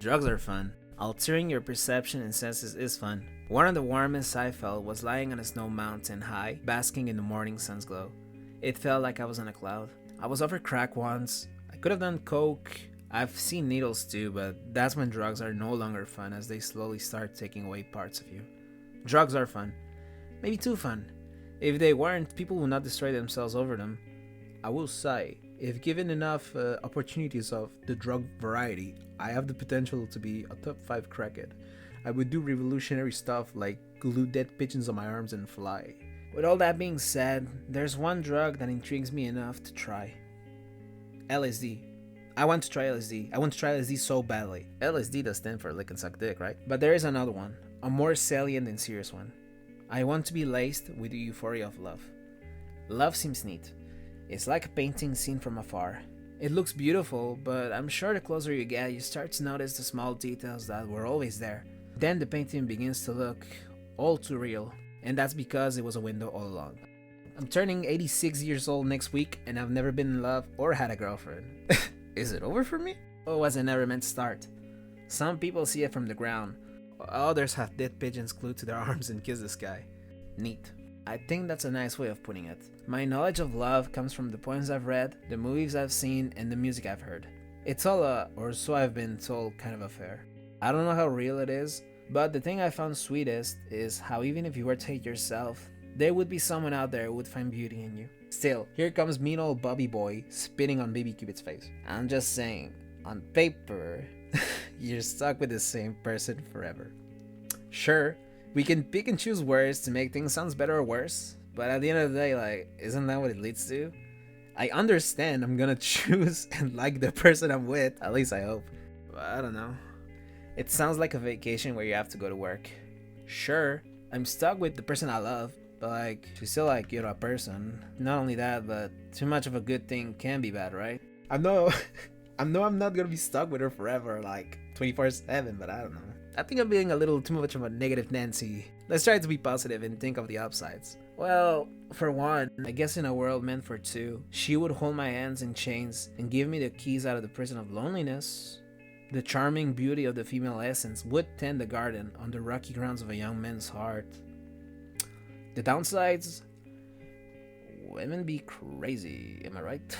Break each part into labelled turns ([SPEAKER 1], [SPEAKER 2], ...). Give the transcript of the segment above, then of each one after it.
[SPEAKER 1] Drugs are fun. Altering your perception and senses is fun. One of the warmest I felt was lying on a snow mountain high, basking in the morning sun's glow. It felt like I was on a cloud. I was offered crack once. I could have done coke. I've seen needles too, but that's when drugs are no longer fun as they slowly start taking away parts of you. Drugs are fun. Maybe too fun. If they weren't, people would not destroy themselves over them. I will say, if given enough opportunities of the drug variety, I have the potential to be a top 5 crackhead. I would do revolutionary stuff like glue dead pigeons on my arms and fly. With all that being said, there's one drug that intrigues me enough to try. LSD. I want to try LSD. I want to try LSD so badly. LSD does stand for lick and suck dick, right? But there is another one, a more salient and serious one. I want to be laced with the euphoria of love. Love seems neat. It's like a painting seen from afar. It looks beautiful, but I'm sure the closer you get, you start to notice the small details that were always there. Then the painting begins to look all too real, and that's because it was a window all along. I'm turning 86 years old next week, and I've never been in love or had a girlfriend. Is it over for me? Or was it never meant to start? Some people see it from the ground. Others have dead pigeons glued to their arms and kiss the sky. Neat. I think that's a nice way of putting it. My knowledge of love comes from the poems I've read, the movies I've seen, and the music I've heard. It's all or so I've been told, kind of affair. I don't know how real it is, but the thing I found sweetest is how even if you were to hate yourself, there would be someone out there who would find beauty in you. Still, here comes mean old Bobby Boy spitting on Baby Cupid's face. I'm just saying, on paper, you're stuck with the same person forever. Sure, we can pick and choose words to make things sound better or worse, but at the end of the day, isn't that what it leads to? I understand I'm gonna choose and like the person I'm with, at least I hope. But I don't know. It sounds like a vacation where you have to go to work. Sure, I'm stuck with the person I love, but she's still a person. Not only that, but too much of a good thing can be bad, right? I know I'm not gonna be stuck with her forever, 24/7, but I don't know. I think I'm being a little too much of a negative Nancy. Let's try to be positive and think of the upsides. Well, for one, I guess in a world meant for two, she would hold my hands in chains and give me the keys out of the prison of loneliness. The charming beauty of the female essence would tend the garden on the rocky grounds of a young man's heart. The downsides? Women be crazy, am I right?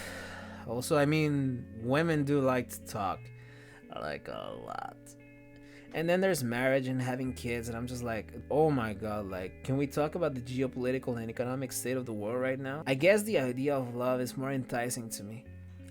[SPEAKER 1] Also, women do like to talk. Like a lot. And then there's marriage and having kids, and I'm just like, oh my god, can we talk about the geopolitical and economic state of the world right now? I guess the idea of love is more enticing to me.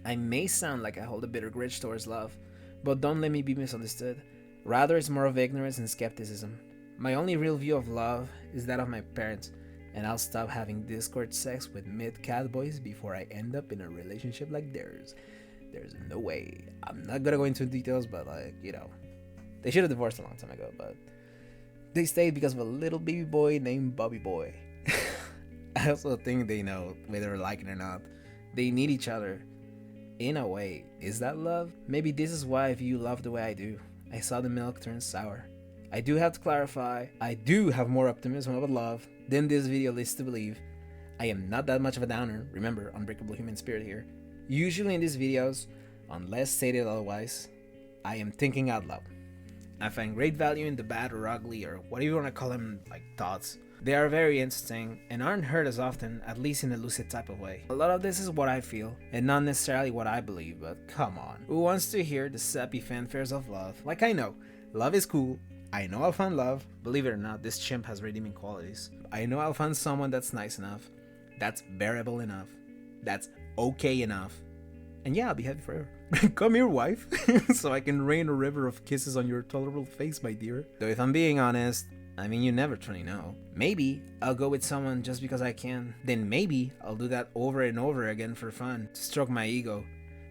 [SPEAKER 1] I may sound like I hold a bitter grudge towards love, but don't let me be misunderstood. Rather, it's more of ignorance and skepticism. My only real view of love is that of my parents, and I'll stop having Discord sex with mid-cat boys before I end up in a relationship like theirs. There's no way. I'm not gonna go into details, but they should have divorced a long time ago, but they stayed because of a little baby boy named Bobby Boy. I also think they know, whether they like it or not, they need each other. In a way, is that love? Maybe this is why I view love the way I do. I saw the milk turn sour. I do have to clarify, I do have more optimism about love than this video leads to believe. I am not that much of a downer, remember, unbreakable human spirit here. Usually in these videos, unless stated otherwise, I am thinking out loud. I find great value in the bad or ugly or whatever you want to call them, thoughts. They are very interesting and aren't heard as often, at least in a lucid type of way. A lot of this is what I feel and not necessarily what I believe, but come on. Who wants to hear the sappy fanfares of love? I know, love is cool. I know I'll find love. Believe it or not, this chimp has redeeming qualities. I know I'll find someone that's nice enough, that's bearable enough, that's okay enough. And yeah, I'll be happy forever. Come here, wife, so I can rain a river of kisses on your tolerable face, my dear. Though if I'm being honest, you never truly know. Maybe I'll go with someone just because I can. Then maybe I'll do that over and over again for fun, to stroke my ego.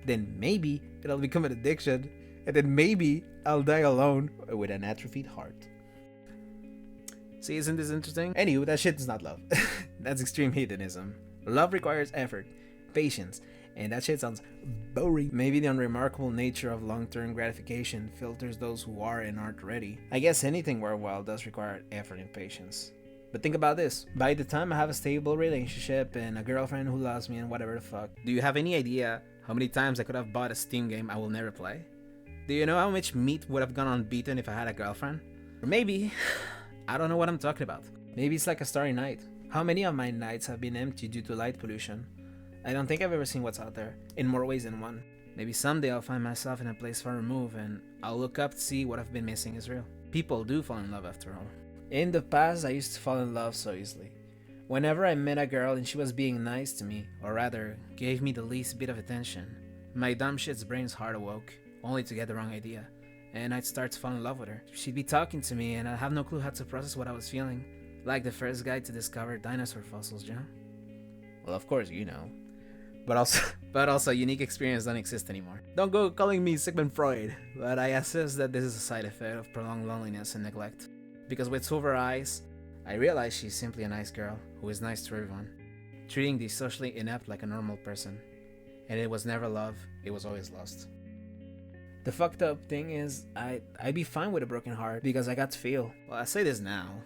[SPEAKER 1] Then maybe it'll become an addiction. And then maybe I'll die alone with an atrophied heart. See, isn't this interesting? Anywho, that shit is not love. That's extreme hedonism. Love requires effort, patience, and that shit sounds boring. Maybe the unremarkable nature of long-term gratification filters those who are and aren't ready. I guess anything worthwhile does require effort and patience. But think about this. By the time I have a stable relationship and a girlfriend who loves me and whatever the fuck, do you have any idea how many times I could have bought a Steam game I will never play? Do you know how much meat would have gone unbeaten if I had a girlfriend? Or maybe, I don't know what I'm talking about. Maybe it's like a starry night. How many of my nights have been empty due to light pollution? I don't think I've ever seen what's out there, in more ways than one. Maybe someday I'll find myself in a place far removed and I'll look up to see what I've been missing is real. People do fall in love after all. In the past, I used to fall in love so easily. Whenever I met a girl and she was being nice to me, or rather, gave me the least bit of attention, my dumb shit's brain's heart awoke, only to get the wrong idea, and I'd start to fall in love with her. She'd be talking to me and I'd have no clue how to process what I was feeling, like the first guy to discover dinosaur fossils, you know? Well, of course, you know. But also, unique experience don't exist anymore. Don't go calling me Sigmund Freud, but I assess that this is a side effect of prolonged loneliness and neglect. Because with silver eyes, I realize she's simply a nice girl who is nice to everyone, treating the socially inept like a normal person. And it was never love, it was always lust. The fucked up thing is, I'd be fine with a broken heart because I got to feel. Well, I say this now,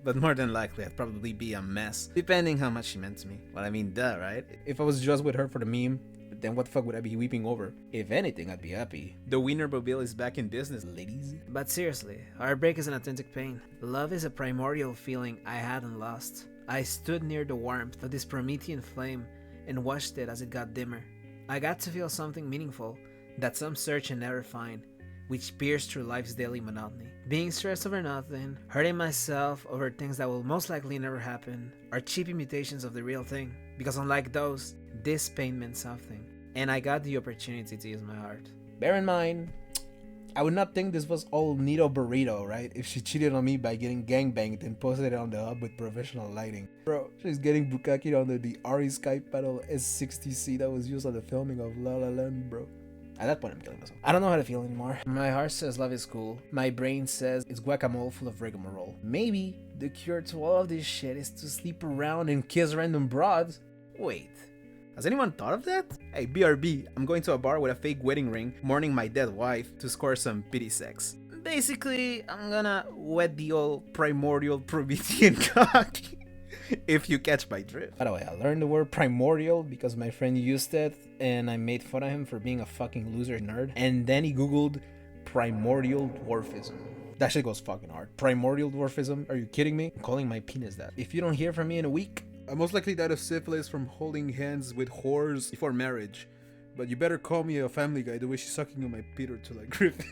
[SPEAKER 1] but more than likely I'd probably be a mess, depending how much she meant to me. Well, I mean, duh, right? If I was just with her for the meme, then what the fuck would I be weeping over? If anything, I'd be happy. The Wienermobile is back in business, ladies. But seriously, heartbreak is an authentic pain. Love is a primordial feeling I hadn't lost. I stood near the warmth of this Promethean flame and watched it as it got dimmer. I got to feel something meaningful that some search and never find, which pierced through life's daily monotony. Being stressed over nothing, hurting myself over things that will most likely never happen, are cheap imitations of the real thing. Because unlike those, this pain meant something, and I got the opportunity to use my heart. Bear in mind, I would not think this was all Nito Burrito, right? If she cheated on me by getting gangbanged and posted it on the hub with professional lighting. Bro, she's getting bukkake under the RE Skype Paddle S60C that was used on the filming of La La Land, bro. At that point, I'm killing myself. I don't know how to feel anymore. My heart says love is cool. My brain says it's guacamole full of rigmarole. Maybe the cure to all of this shit is to sleep around and kiss random broads. Wait, has anyone thought of that? Hey, BRB, I'm going to a bar with a fake wedding ring, mourning my dead wife to score some pity sex. Basically, I'm gonna wet the old primordial Promethean cock. If you catch my drift. By the way, I learned the word primordial because my friend used it and I made fun of him for being a fucking loser nerd. And then he googled primordial dwarfism. That shit goes fucking hard. Primordial dwarfism? Are you kidding me? I'm calling my penis that. If you don't hear from me in a week, I most likely died of syphilis from holding hands with whores before marriage. But you better call me a Family Guy the way she's sucking on my Peter to like grip.